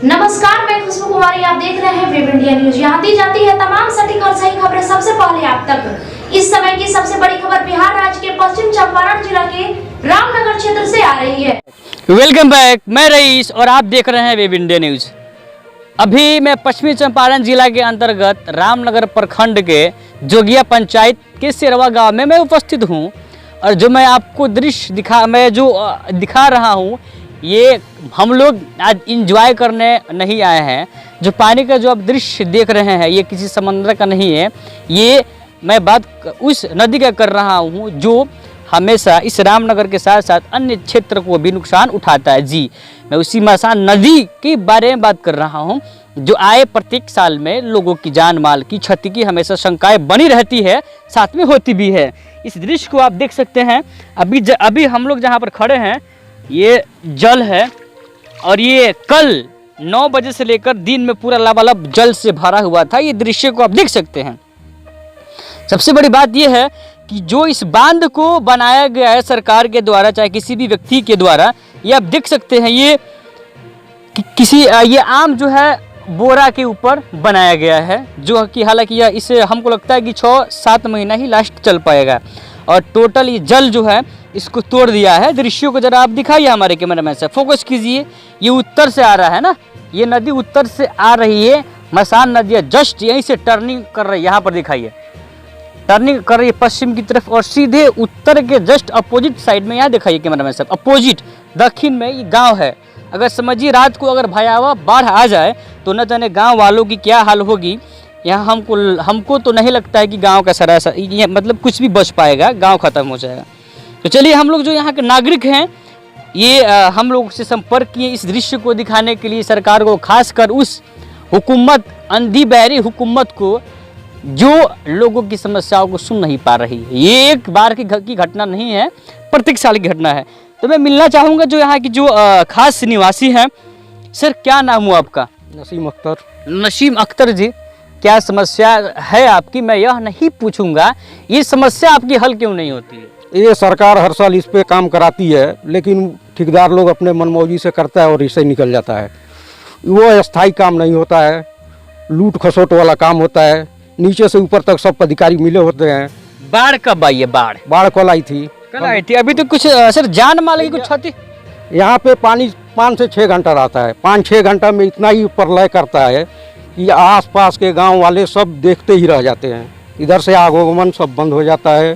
नमस्कार, मैं खुशबू कुमारी। आप देख रहे हैं वेब इंडिया न्यूज। यहाँ दी जाती है तमाम सटीक और सही खबरें सबसे पहले आप तक। इस समय की सबसे बड़ी खबर बिहार राज्य के पश्चिम चंपारण जिला के रामनगर क्षेत्र से आ रही है। वेलकम बैक, मैं रईस और आप देख रहे हैं वेब इंडिया न्यूज। अभी मैं पश्चिमी चंपारण जिला के अंतर्गत रामनगर प्रखंड के जोगिया पंचायत के सिरवा गांव में मैं उपस्थित हूं और जो मैं आपको दृश्य दिखा रहा हूं, ये हम लोग आज इंजॉय करने नहीं आए हैं। जो पानी का जो आप दृश्य देख रहे हैं, ये किसी समंदर का नहीं है। ये मैं बात उस नदी का कर रहा हूँ जो हमेशा इस रामनगर के साथ साथ अन्य क्षेत्र को भी नुकसान उठाता है। जी, मैं उसी मसान नदी के बारे में बात कर रहा हूँ जो आए प्रत्येक साल में लोगों की जान माल की क्षति की हमेशा शंकाएं बनी रहती है, साथ में होती भी है। इस दृश्य को आप देख सकते हैं। अभी हम लोग जहाँ पर खड़े हैं, ये जल है और ये कल 9 बजे से लेकर दिन में पूरा लबालब जल से भरा हुआ था। ये दृश्य को आप देख सकते हैं। सबसे बड़ी बात यह है कि जो इस बांध को बनाया गया है सरकार के द्वारा, चाहे किसी भी व्यक्ति के द्वारा, ये आप देख सकते हैं। ये आम जो है बोरा के ऊपर बनाया गया है, जो कि हालांकि यह इसे हमको लगता है कि 6-7 महीना ही लास्ट चल पाएगा। और टोटल ये जल जो है इसको तोड़ दिया है। दृश्यों को जरा आप दिखाइए, हमारे कैमरामैन से फोकस कीजिए। ये उत्तर से आ रहा है ना, ये नदी उत्तर से आ रही है। मसान नदी जस्ट यहीं से टर्निंग कर रही है, यहाँ पर दिखाइए, टर्निंग कर रही है पश्चिम की तरफ और सीधे उत्तर के जस्ट अपोजिट साइड में, यहाँ दिखाइए कैमरामैन साहब, अपोजिट दक्षिण में ये गांव है। अगर समझिए रात को अगर भयावह बाढ़ आ जाए तो न जाने गांव वालों की क्या हाल होगी। यहाँ हमको तो नहीं लगता है कि गांव का सरासर मतलब कुछ भी बच पाएगा, गांव खत्म हो जाएगा। तो चलिए, हम लोग जो यहाँ के नागरिक हैं, ये हम लोग से संपर्क किए इस दृश्य को दिखाने के लिए सरकार को, खासकर उस हुकूमत, अंधी बहरी हुकूमत को जो लोगों की समस्याओं को सुन नहीं पा रही है। ये एक बार की घटना नहीं है, प्रत्येक साल की घटना है। तो मैं मिलना चाहूँगा जो यहाँ की जो खास निवासी हैं। सर, क्या नाम हुआ आपका? नसीम अख्तर। नसीम अख्तर जी, क्या समस्या है आपकी? मैं यह नहीं पूछूंगा ये समस्या आपकी हल क्यों नहीं होती है। ये सरकार हर साल इस पे काम कराती है, लेकिन ठेकेदार लोग अपने मनमौजी से करता है और इससे निकल जाता है। वो स्थायी काम नहीं होता है, लूट खसोट वाला काम होता है। नीचे से ऊपर तक सब अधिकारी मिले होते हैं। बाढ़ कब आई है? बाढ़ कल आई थी। कल आई थी। अभी तो कुछ सर जान माल की कुछ क्षति? यहाँ पे पानी 5 से 6 घंटा रहता है। 5-6 घंटा में इतना ही प्रलय करता है कि आसपास के गांव वाले सब देखते ही रह जाते हैं। इधर से आगमन सब बंद हो जाता है,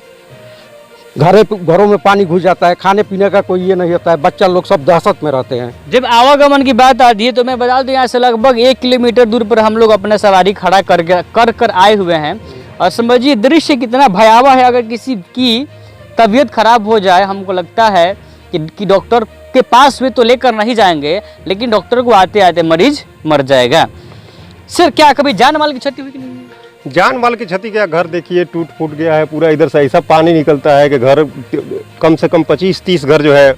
घरों में पानी घुस जाता है, खाने पीने का कोई ये नहीं होता है। बच्चा लोग सब दहशत में रहते हैं। जब आवागमन की बात आती है तो मैं बता दूं, यहाँ से लगभग 1 किलोमीटर दूर पर हम लोग अपने सवारी खड़ा कर आए हुए हैं। और समझिए दृश्य कितना भयावह है। अगर किसी की तबीयत खराब हो जाए, हमको लगता है कि डॉक्टर के पास वे तो लेकर नहीं जाएंगे, लेकिन डॉक्टर को आते आते मरीज मर जाएगा। सर, क्या कभी जान माल की क्षति हुई कि नहीं? जान माल की क्षति क्या, घर देखिए टूट फूट गया है पूरा। इधर से ऐसा पानी निकलता है कि घर कम से कम 25-30 घर जो है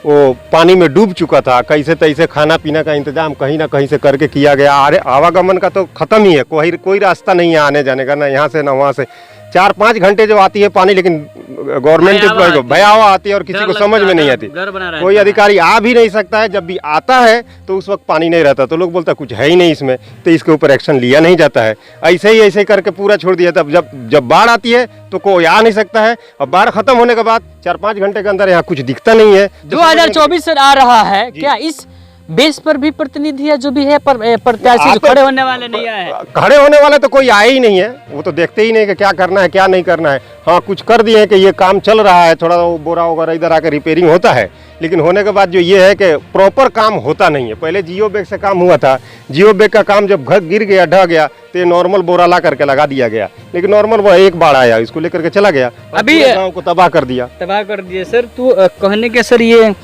वो पानी में डूब चुका था। कैसे तैसे खाना पीना का इंतजाम कहीं ना कहीं से करके किया गया। आवागमन का तो खत्म ही है, कोई रास्ता नहीं है आने जाने का, ना यहाँ से ना वहाँ से। 4-5 घंटे जो आती है पानी, लेकिन गवर्नमेंट भयावह आती है और किसी को समझ में नहीं आती। कोई अधिकारी आ भी नहीं सकता है। जब भी आता है तो उस वक्त पानी नहीं रहता, तो लोग बोलता कुछ है ही नहीं इसमें, तो इसके ऊपर एक्शन लिया नहीं जाता है। ऐसे करके पूरा छोड़ दिया। तब जब बाढ़ आती है तो कोई आ नहीं सकता है, और बाढ़ खत्म होने के बाद 4-5 घंटे के अंदर यहाँ कुछ दिखता नहीं है। 2024 से आ रहा है, क्या इस बेस पर भी प्रतिनिधि है जो भी है प्रत्याशी जो खड़े होने वाले नहीं आए? खड़े होने वाले तो कोई आए ही नहीं है। वो तो देखते ही नहीं कि क्या करना है क्या नहीं करना है। हाँ, कुछ कर दिए कि ये काम चल रहा है, थोड़ा वो बोरा वगैरह इधर आकर रिपेयरिंग होता है, लेकिन होने के बाद जो ये है कि प्रॉपर काम होता नहीं है। पहले जियो बैग से काम हुआ था। जियो बैग का काम जब घर गिर गया, ढह गया, तो ये नॉर्मल बोरा ला करके लगा दिया गया, लेकिन नॉर्मल वो एक बाढ़ आया, इसको लेकर के चला गया, अभी गाँव को तबाह कर दिया। सर, तो कहने के सर ये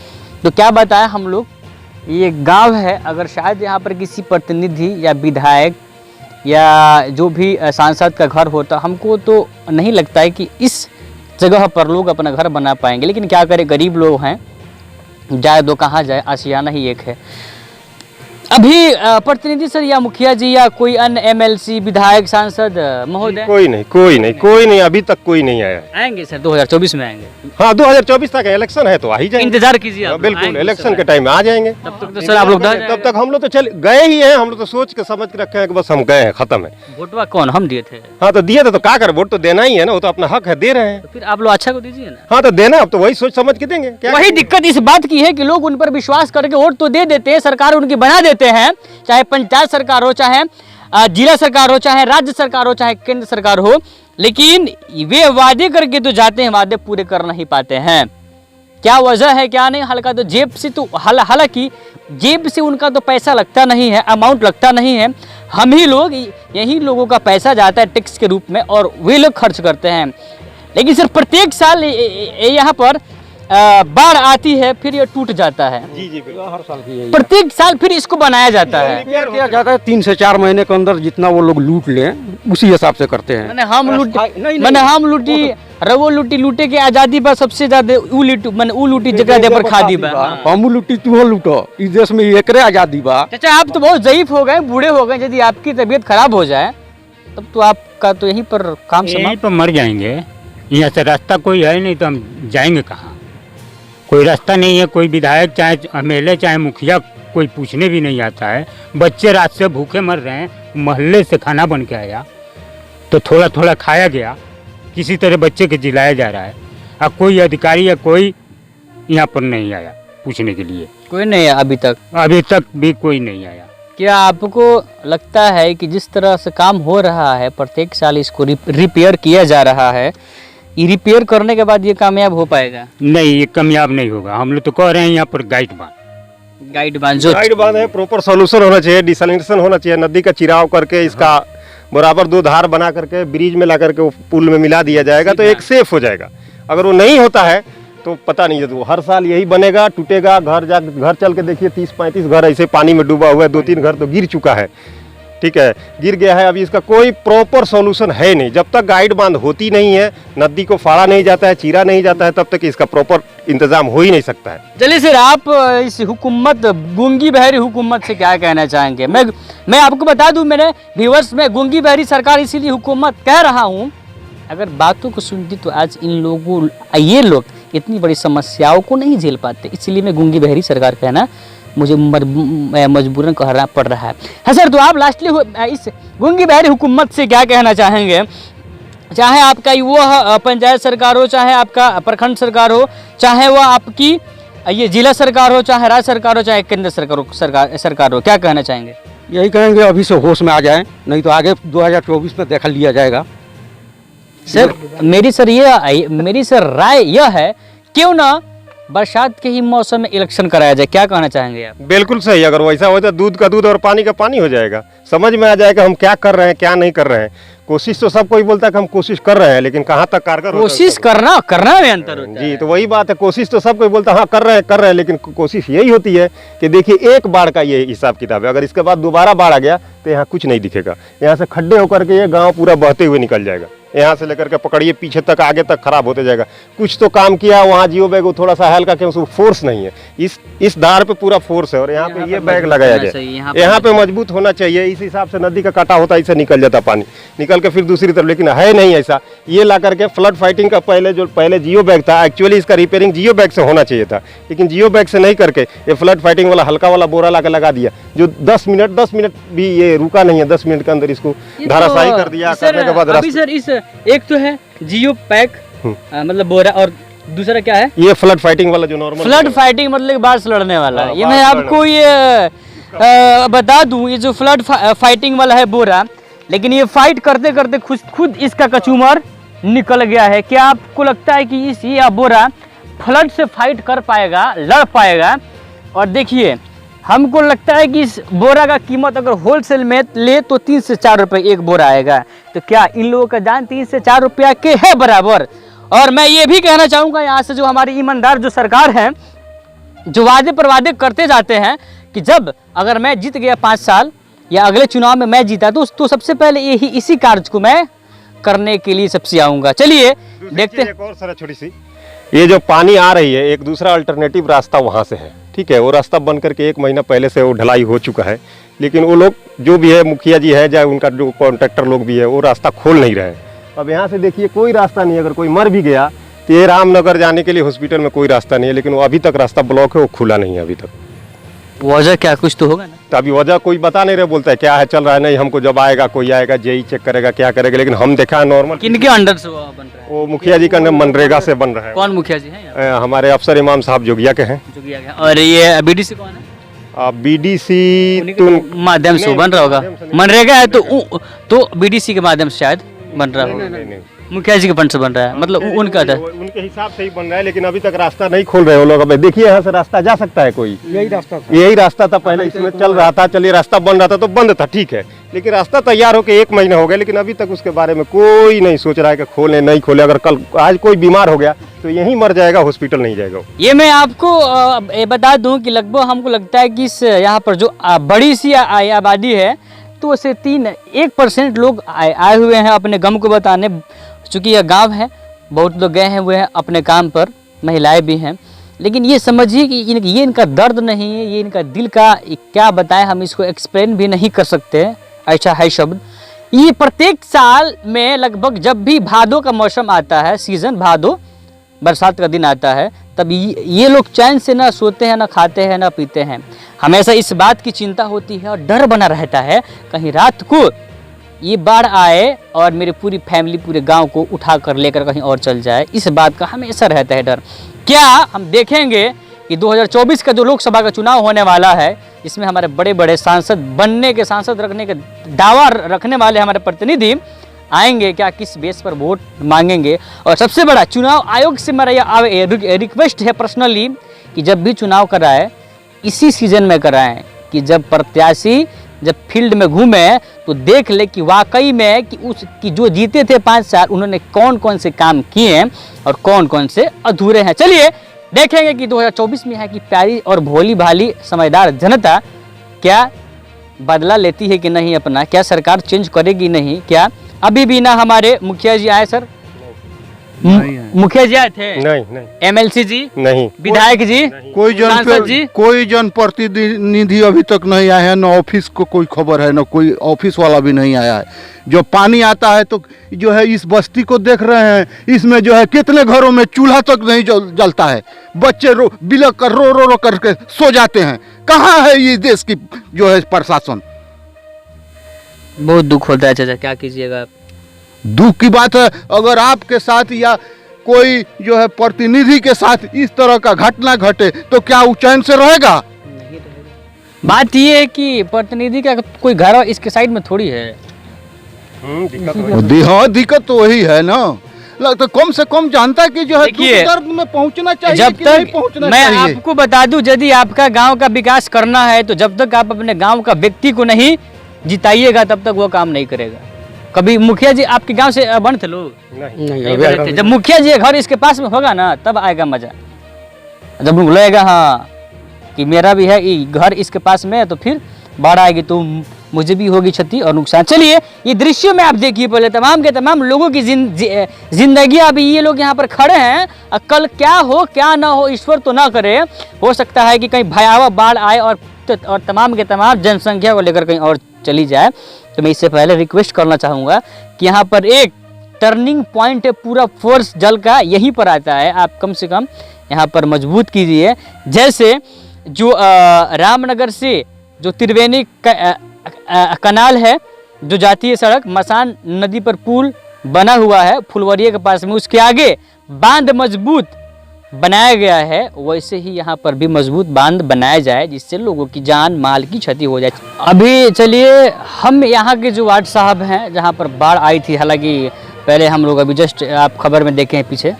तो क्या बताया हम लोग, ये गांव है। अगर शायद यहाँ पर किसी प्रतिनिधि या विधायक या जो भी सांसद का घर होता, हमको तो नहीं लगता है कि इस जगह पर लोग अपना घर बना पाएंगे। लेकिन क्या करें, गरीब लोग हैं, जाए दो कहाँ जाए, आशियाना ही एक है। अभी प्रतिनिधि सर या मुखिया जी या कोई अन्य एमएलसी विधायक सांसद महोदय कोई नहीं, अभी तक कोई नहीं आया है। आएंगे सर 2024 में आएंगे? हाँ 2024 तक इलेक्शन है तो आ ही जाएंगे। इंतजार कीजिए आप। बिल्कुल आएंगे इलेक्शन सर। के टाइम में आ जाएंगे। तब तक तो सर आप लोग तब तक हम लोग तो चल गए ही हैं, हम लोग तो सोच के समझ के रखे हैं कि बस हम गए हैं, खत्म है। वोटवा कौन हम दिए थे? हाँ तो दिए थे तो क्या कर, वोट तो देना ही है ना, वो तो अपना हक है, दे रहे हैं। तो फिर आप लोग अच्छा को दीजिए ना। हाँ तो देना, अब तो वही सोच समझ के देंगे। क्या वही दिक्कत इस बात की है कि लोग उन पर विश्वास करके वोट तो दे देते हैं, सरकार उनकी बना देते हैं, चाहे पंचायत सरकार हो, चाहे जिला सरकार हो, चाहे राज्य सरकार हो, चाहे केंद्र सरकार हो, लेकिन वे वादे करके तो जाते हैं, वादे पूरे कर नहीं पाते हैं। क्या वजह है क्या नहीं, हल्का तो जेब से तो हालांकि जेब से उनका तो पैसा लगता नहीं है, अमाउंट लगता नहीं है, हम ही लोग, यही लोगों का पैसा जाता है टैक्स के रूप में और वे लोग खर्च करते हैं। लेकिन सर प्रत्येक साल यहाँ पर बाढ़ आती है, फिर ये टूट जाता है। जी जी हर साल की यही है। प्रत्येक साल फिर इसको बनाया जाता है। रिपेयर किया जाता है 3 से 4 महीने के अंदर, जितना वो लोग लूट लें उसी हिसाब से करते हैं। मैंने हम लूटी नहीं। रवो लूटे के आजादी पर सबसे ज्यादा ऊ लूटी जगह दे पर खादी बा। हम लूटी तू लूटो, इस देश में एकरे आजादी बा। चाचा आप तो बहुत ज़ईफ हो गए, बूढ़े हो गए, यदि आपकी तबीयत खराब हो जाए तब तो आपका तो यहीं पर काम यहीं समाप्त। पर मर जाएंगे। यहाँ से रास्ता कोई है नहीं तो हम जाएंगे कहाँ? कोई रास्ता नहीं है, कोई विधायक चाहे एमएलए चाहे मुखिया कोई पूछने भी नहीं आता है। बच्चे रात से भूखे मर रहे हैं, मोहल्ले से खाना बन के आया तो थोड़ा थोड़ा खाया गया, किसी तरह बच्चे के जिलाया जा रहा है। अब कोई अधिकारी या कोई यहाँ पर नहीं आया पूछने के लिए, कोई नहीं है अभी तक भी कोई नहीं आया। क्या आपको लगता है कि जिस तरह से काम हो रहा है, प्रत्येक साल इसको रिपेयर किया जा रहा है, ये रिपेयर करने के बाद ये कामयाब हो पाएगा? नहीं, ये कामयाब नहीं होगा। हम लोग तो कह रहे हैं यहाँ पर गाइड बांध गाइड बांध है, प्रॉपर सॉल्यूशन होना चाहिए, डिसलिनेशन होना चाहिए, नदी का चिराव करके इसका बराबर 2 धार बना करके ब्रिज में ला करके वो पुल में मिला दिया जाएगा तो एक सेफ हो जाएगा। अगर वो नहीं होता है तो पता नहीं, तो हर साल यही बनेगा, टूटेगा। घर चल के देखिए 30-35 घर ऐसे पानी में डूबा हुआ है, 2-3 घर तो गिर चुका है, ठीक है, गिर गया है। अभी इसका कोई प्रॉपर सॉल्यूशन है नहीं। जब तक गाइड बांध होती नहीं है, नदी को फाड़ा नहीं जाता है, चीरा नहीं जाता है, तब तक इसका प्रॉपर इंतजाम हो ही नहीं सकता है। चलिए सर, आप इस हुकूमत, गूंगी बहरी हुकूमत से क्या कहना चाहेंगे? मैं आपको बता दूं, मेरे व्यूअर्स में गूंगी बहरी सरकार इसीलिए हुकूमत कह रहा हूं, अगर बातों को सुनती तो आज ये लोग इतनी बड़ी समस्याओं को नहीं झेल पाते, इसलिए मैं गूंगी बहरी सरकार कहना मुझे मजबूरन कहना पड़ रहा है। हाँ सर, तो आप लास्टली इस गूंगी बहरी हुकूमत से क्या कहना चाहेंगे? चाहे आपका वो पंचायत सरकार हो, चाहे आपका प्रखंड सरकार हो, चाहे वो आपकी ये जिला सरकार हो, चाहे राज्य सरकार हो, चाहे केंद्र सरकार हो, क्या कहना चाहेंगे? यही कहेंगे अभी से होश में आ जाएं, नहीं तो आगे 2024 में देखा लिया जाएगा। सर मेरी राय यह है, क्यों ना बरसात के ही मौसम में इलेक्शन कराया जाए, क्या कहना चाहेंगे आप? बिल्कुल सही। अगर वैसा हो तो दूध का दूध और पानी का पानी हो जाएगा, समझ में आ जाएगा हम क्या कर रहे हैं क्या नहीं कर रहे हैं। कोशिश तो सब कोई बोलता है कि हम कोशिश कर रहे हैं, लेकिन कहाँ तक कारगर कोशिश करना में अंतर होता है। जी, तो वही बात है, कोशिश तो सब कोई बोलता है हाँ कर रहे हैं, लेकिन कोशिश यही होती है कि देखिए एक बाढ़ का ये हिसाब किताब है, अगर इसके बाद दोबारा बाढ़ आ गया तो यहाँ कुछ नहीं दिखेगा। यहाँ से खड्डे होकर के ये गाँव पूरा बहते हुए निकल जाएगा, यहाँ से लेकर के पकड़िए पीछे तक आगे तक खराब होते जाएगा। कुछ तो काम किया वहाँ जियो बैग थोड़ा सा हल्का, क्यों उसको फोर्स नहीं है, इस धार पे पूरा फोर्स है और यहाँ पे ये बैग लगाया जाए, यहाँ पे मजबूत होना चाहिए। इस हिसाब से नदी का काटा होता है, इससे निकल जाता पानी, निकल के फिर दूसरी तरफ, लेकिन है नहीं ऐसा। ये ला करके फ्लड फाइटिंग का पहले जियो बैग था, एक्चुअली इसका रिपेयरिंग जियो बैग से होना चाहिए था, लेकिन जियो बैग से नहीं करके ये फ्लड फाइटिंग वाला हल्का वाला बोरा ला कर लगा दिया, जो 10 मिनट भी ये रुका नहीं है, 10 मिनट के अंदर इसको धाराशाही कर दिया। करने के बाद अभी सर इस एक तो है जियो पैक मतलब बोरा, और दूसरा क्या है? ये फ्लड फाइटिंग वाला जो नॉर्मल फ्लड फाइटिंग मतलब बाढ़ से लड़ने वाला। ये मैं आपको ये बता दूं, ये जो फ्लड फाइटिंग वाला है बोरा, लेकिन ये फाइट करते करते खुद इसका कचूमर निकल गया है। क्या आपको लगता है कि ये बोरा फ्लड से फाइट कर पाएगा, लड़ पाएगा? और देखिए, हमको लगता है कि इस बोरा का कीमत अगर होलसेल में ले तो 3 से 4 रुपए एक बोरा आएगा। तो क्या इन लोगों का जान 3 से 4 रुपया के है बराबर? और मैं ये भी कहना चाहूँगा यहाँ से, जो हमारी ईमानदार जो सरकार है, जो वादे पर वादे करते जाते हैं कि जब अगर मैं जीत गया 5 साल या अगले चुनाव में मैं जीता तो सबसे पहले इसी कार्य को मैं करने के लिए सबसे आऊँगा। चलिए देखते हैं। एक और सर छोटी सी, ये जो पानी आ रही है, एक दूसरा अल्टरनेटिव रास्ता वहाँ से है, ठीक है, वो रास्ता बन करके 1 महीना पहले से वो ढलाई हो चुका है, लेकिन वो लोग जो भी है, मुखिया जी है या उनका जो कॉन्ट्रैक्टर लोग भी है, वो रास्ता खोल नहीं रहे हैं। अब यहाँ से देखिए कोई रास्ता नहीं है, अगर कोई मर भी गया तो ये रामनगर जाने के लिए हॉस्पिटल में कोई रास्ता नहीं है, लेकिन वो अभी तक रास्ता ब्लॉक है, वो खुला नहीं है अभी तक। वजह क्या, कुछ तो होगा ना? तो अभी वजह कोई बता नहीं रहे, बोलता है क्या है चल रहा है, नहीं हमको जब आएगा कोई आएगा जेई चेक करेगा क्या करेगा, लेकिन हम देखा है नॉर्मल। किनके अंडर से वो बन रहा है? वो मुखिया जी का नाम मनरेगा से बन रहा है। कौन मुखिया जी हैं? हमारे अफसर इमाम साहब जोगिया के हैं। जो किया गया। और ये बीडीसी कौन है? बीडीसी माध्यम से बन रहा होगा। मनरेगा है तो बीडीसी के माध्यम से शायद बन रहा होगा। मुखिया जी के फंड से बन रहा है, मतलब उनका था। उनके हिसाब से ही बन रहा है, लेकिन अभी तक रास्ता नहीं खोल रहे वो लोग। अब देखिए यहाँ से रास्ता जा सकता है कोई? यही रास्ता था पहले, इसमें चल रहा था, चलिए रास्ता बन रहा था तो बंद था, ठीक है, लेकिन रास्ता तैयार होकर 1 महीना हो गया, लेकिन अभी तक उसके बारे में कोई नहीं सोच रहा है कि खोले नहीं खोले। अगर कल आज कोई बीमार हो गया तो यहीं मर जाएगा, हॉस्पिटल नहीं जाएगा। ये मैं आपको बता दूं कि लगभग हमको लगता है कि इस यहाँ पर जो बड़ी सी आबादी है तो उसे 1% लोग आए हुए हैं अपने गम को बताने। चूँकि यह गांव है, बहुत लोग गए हैं हुए हैं अपने काम पर, महिलाएं भी हैं, लेकिन ये समझिए कि ये इनका दर्द नहीं है, ये इनका दिल का क्या बताएं, हम इसको एक्सप्लेन भी नहीं कर सकते, ऐसा है शब्द। ये प्रत्येक साल में लगभग जब भी भादों का मौसम आता है, सीज़न भादो, बरसात का दिन आता है, तब ये लोग चैन से ना सोते हैं, ना खाते हैं, ना पीते हैं। हमेशा इस बात की चिंता होती है और डर बना रहता है कहीं रात को ये बाढ़ आए और मेरी पूरी फैमिली, पूरे गांव को उठा कर लेकर कहीं और चल जाए। इस बात का हमेशा रहता है डर। क्या हम देखेंगे कि 2024 का जो लोकसभा का चुनाव होने वाला है, इसमें हमारे बड़े बड़े सांसद बनने के, सांसद रखने के दावा रखने वाले हमारे प्रतिनिधि आएंगे क्या, किस बेस पर वोट मांगेंगे। और सबसे बड़ा, चुनाव आयोग से मेरा रिक्वेस्ट है पर्सनली कि जब भी चुनाव कराए इसी सीजन में कराएं, कि जब प्रत्याशी जब फील्ड में घूमे तो देख ले कि वाकई में कि जो जीते थे 5 साल उन्होंने कौन कौन से काम किए हैं और कौन कौन से अधूरे हैं। चलिए देखेंगे कि 2024 में है कि प्यारी और भोली भाली समझदार जनता क्या बदला लेती है कि नहीं अपना, क्या सरकार चेंज करेगी नहीं। क्या अभी भी ना हमारे मुखिया जी आए? सर मुखिया जी आए थे? नहीं। एमएलसी जी नहीं, विधायक जी, कोई जनप्रतिनिधि अभी तक नहीं आया है, न ऑफिस को कोई खबर है, न कोई ऑफिस वाला भी नहीं आया है। जो पानी आता है तो जो है इस बस्ती को देख रहे हैं, इसमें जो है कितने घरों में चूल्हा तक नहीं जलता है, बच्चे बिलक कर रो करके सो जाते हैं। कहाँ है ये देश की जो है प्रशासन? बहुत दुख होता है चाचा, क्या कीजिएगा। दुख की बात है, अगर आपके साथ या कोई जो है प्रतिनिधि के साथ इस तरह का घटना घटे तो क्या वो चैन से रहेगा? नहीं रहेगा। बात ये है कि प्रतिनिधि का कोई घर इसके साइड में थोड़ी है। दिक्कत तो वही है ना, लगता कम से कम जानता कि जो है दुख दर्द में पहुंचना चाहिए। जब कि तक नहीं पहुंचना मैं चाहिए। आपको बता दूं, यदि आपका गांव का विकास करना है तो जब तक आप अपने गांव का व्यक्ति को नहीं जिताइएगा तब तक वो काम नहीं करेगा। कभी मुखिया जी आपके गांव से बन थे लोग? नहीं बने थे। जब मुखिया जी घर इसके पास में होगा ना तब आएगा मजा। जब लगेगा हाँ कि मेरा भी है घर इसके पास में, तो फिर बाढ़ आएगी तो मुझे भी होगी क्षति और नुकसान। चलिए ये दृश्य में आप देखिए पहले तमाम के तमाम लोगों की जिंदगी। अभी ये लोग यहाँ पर खड़े हैं, कल क्या हो क्या ना हो ईश्वर तो ना करे, हो सकता है कि कहीं भयावह बाढ़ आए और तमाम के तमाम जनसंख्या को लेकर कहीं और चली जाए। तो मैं इससे पहले रिक्वेस्ट करना चाहूँगा कि यहाँ पर एक टर्निंग पॉइंट है, पूरा फोर्स जल का यहीं पर आता है, आप कम से कम यहाँ पर मजबूत कीजिए। जैसे जो रामनगर से जो त्रिवेणी कनाल है, जो जातीय सड़क मसान नदी पर पुल बना हुआ है फुलवरिया के पास में, उसके आगे बांध मजबूत बनाया गया है, वैसे ही यहाँ पर भी मजबूत बांध बनाया जाए जिससे लोगों की जान माल की क्षति हो जाए। अभी चलिए हम यहाँ के जो वार्ड साहब हैं जहाँ पर बाढ़ आई थी, हालांकि पहले हम लोग अभी जस्ट आप खबर में देखे हैं पीछे,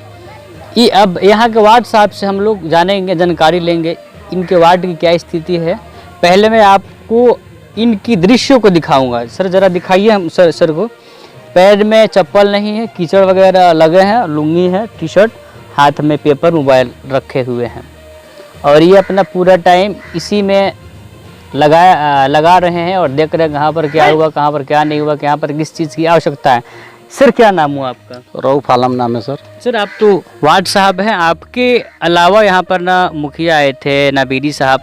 ये अब यहाँ के वार्ड साहब से हम लोग जानेंगे, जानकारी लेंगे इनके वार्ड की क्या स्थिति है। पहले मैं आपको इनकी दृश्यों को दिखाऊंगा। सर जरा दिखाइए हम सर को। पैर में चप्पल नहीं है, कीचड़ वगैरह लगे हैं, लुंगी है, टी शर्ट, हाथ में पेपर मोबाइल रखे हुए हैं और ये अपना पूरा टाइम इसी में लगा रहे हैं और देख रहे हैं कहाँ पर क्या हुआ, कहाँ पर क्या नहीं हुआ, कहाँ पर किस चीज़ की आवश्यकता है। सर क्या नाम हुआ आपका? रऊफ आलम नाम है सर। सर आप तो वार्ड साहब हैं, आपके अलावा यहाँ पर ना मुखिया आए थे, ना बीडी साहब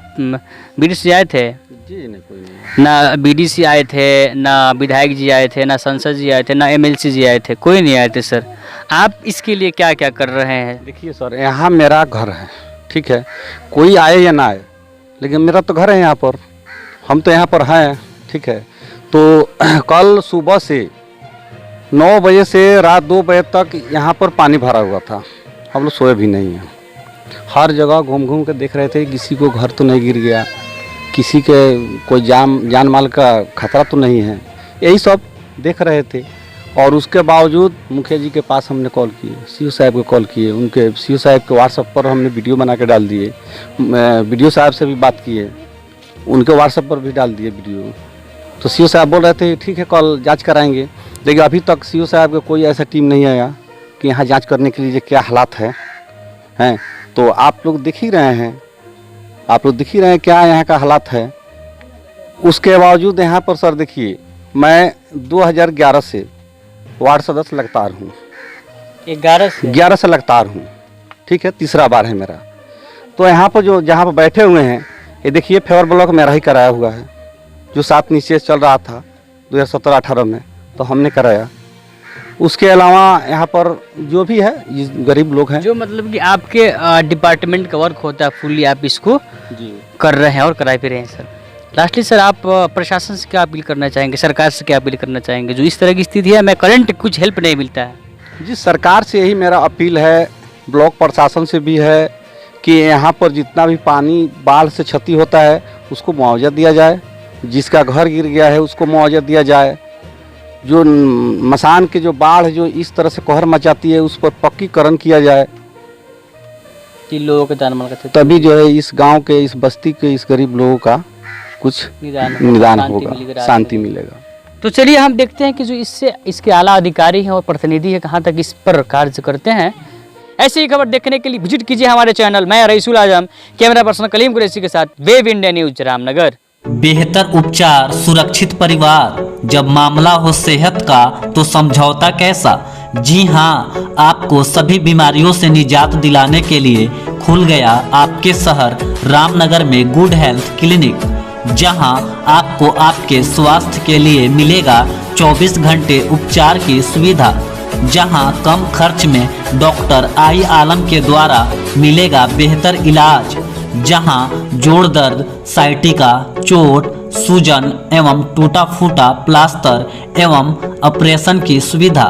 बीडी आए थे, जी नहीं, कोई नहीं। ना बीडीसी आए थे, ना विधायक जी आए थे, ना सांसद जी आए थे, ना एमएलसी जी आए थे, कोई नहीं आए थे। सर आप इसके लिए क्या क्या कर रहे हैं? देखिए सर, यहाँ मेरा घर है, ठीक है, कोई आए या ना आए, लेकिन मेरा तो घर है यहाँ पर, हम तो यहाँ पर हैं, ठीक है। तो कल सुबह से 9 बजे से रात 2 बजे तक यहाँ पर पानी भरा हुआ था, हम लोग सोए भी नहीं हैं। हर जगह घूम घूम कर देख रहे थे किसी को घर तो नहीं गिर गया, किसी के कोई जान माल का खतरा तो नहीं है, यही सब देख रहे थे। और उसके बावजूद मुखिया जी के पास हमने कॉल किए, सीओ साहब को कॉल किए, उनके सीओ साहब के व्हाट्सएप पर हमने वीडियो बना के डाल दिए, वीडियो साहब से भी बात किए, उनके व्हाट्सएप पर भी डाल दिए वीडियो। तो सीओ साहब बोल रहे थे ठीक है कल जांच कराएंगे, लेकिन अभी तक सीओ साहब का कोई ऐसा टीम नहीं आया कि यहाँ जांच करने के लिए क्या हालात हैं। तो आप लोग देख ही रहे हैं, आप लोग दिख ही रहे हैं क्या यहाँ का हालात है। उसके बावजूद यहाँ पर सर देखिए, मैं 2011 से वार्ड सदस्य लगातार हूँ, 11 से लगातार हूँ, ठीक है, तीसरा बार है मेरा। तो यहाँ पर जो जहाँ पर बैठे हुए हैं, ये देखिए फेवर ब्लॉक मेरा ही कराया हुआ है, जो 7 निश्चय चल रहा था 2017-18 में, तो हमने कराया। उसके अलावा यहाँ पर जो भी है ये गरीब लोग हैं, जो मतलब कि आपके डिपार्टमेंट का वर्क होता है फुल्ली, आप इसको जी कर रहे हैं और कराए भी रहे हैं। सर लास्टली सर आप प्रशासन से क्या अपील करना चाहेंगे, सरकार से क्या अपील करना चाहेंगे, जो इस तरह की स्थिति है, मैं करंट कुछ हेल्प नहीं मिलता है? जी, सरकार से यही मेरा अपील है, ब्लॉक प्रशासन से भी है कि यहाँ पर जितना भी पानी बाढ़ से क्षति होता है उसको मुआवजा दिया जाए, जिसका घर गिर गया है उसको मुआवजा दिया जाए, जो मसान के जो बाढ़ जो इस तरह से कहर मचाती है उस पर पक्कीकरण किया जाए, 3 लोगों के जान माल का तभी जो है इस गांव के, इस बस्ती के, इस गरीब लोगों का कुछ निदान होगा, शांति मिलेगा। तो चलिए हम देखते हैं कि जो इसके आला अधिकारी हैं और प्रतिनिधि है कहाँ तक इस पर कार्य करते हैं। ऐसी ही खबर देखने के लिए विजिट कीजिए हमारे चैनल। मैं रईसुल आजम, कैमरा पर्सन कलीम कुरैशी के साथ, वेब इंडिया न्यूज, रामनगर। बेहतर उपचार, सुरक्षित परिवार, जब मामला हो सेहत का तो समझौता कैसा। जी हाँ, आपको सभी बीमारियों से निजात दिलाने के लिए खुल गया आपके शहर रामनगर में गुड हेल्थ क्लिनिक, जहां आपको आपके स्वास्थ्य के लिए मिलेगा 24 घंटे उपचार की सुविधा, जहां कम खर्च में डॉक्टर आई आलम के द्वारा मिलेगा बेहतर इलाज, जहां जोड़ दर्द, साइटिका, चोट, सूजन एवं टूटा फूटा प्लास्टर एवं ऑपरेशन की सुविधा,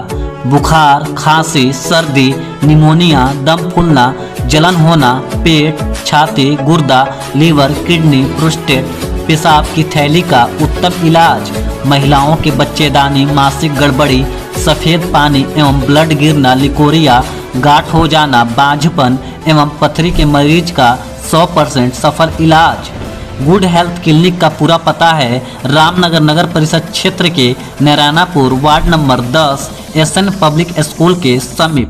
बुखार, खांसी, सर्दी, निमोनिया, दम फूलना, जलन होना, पेट, छाती, गुर्दा, लीवर, किडनी, प्रोस्टेट, पेशाब की थैली का उत्तम इलाज, महिलाओं के बच्चेदानी, मासिक गड़बड़ी, सफ़ेद पानी एवं ब्लड गिरना, लिकोरिया, गांठ हो जाना, बांझपन एवं पथरी के मरीज का 100% सफल इलाज। गुड हेल्थ क्लिनिक का पूरा पता है रामनगर नगर परिषद क्षेत्र के Narayanapur ward number 10 SN public school के समीप।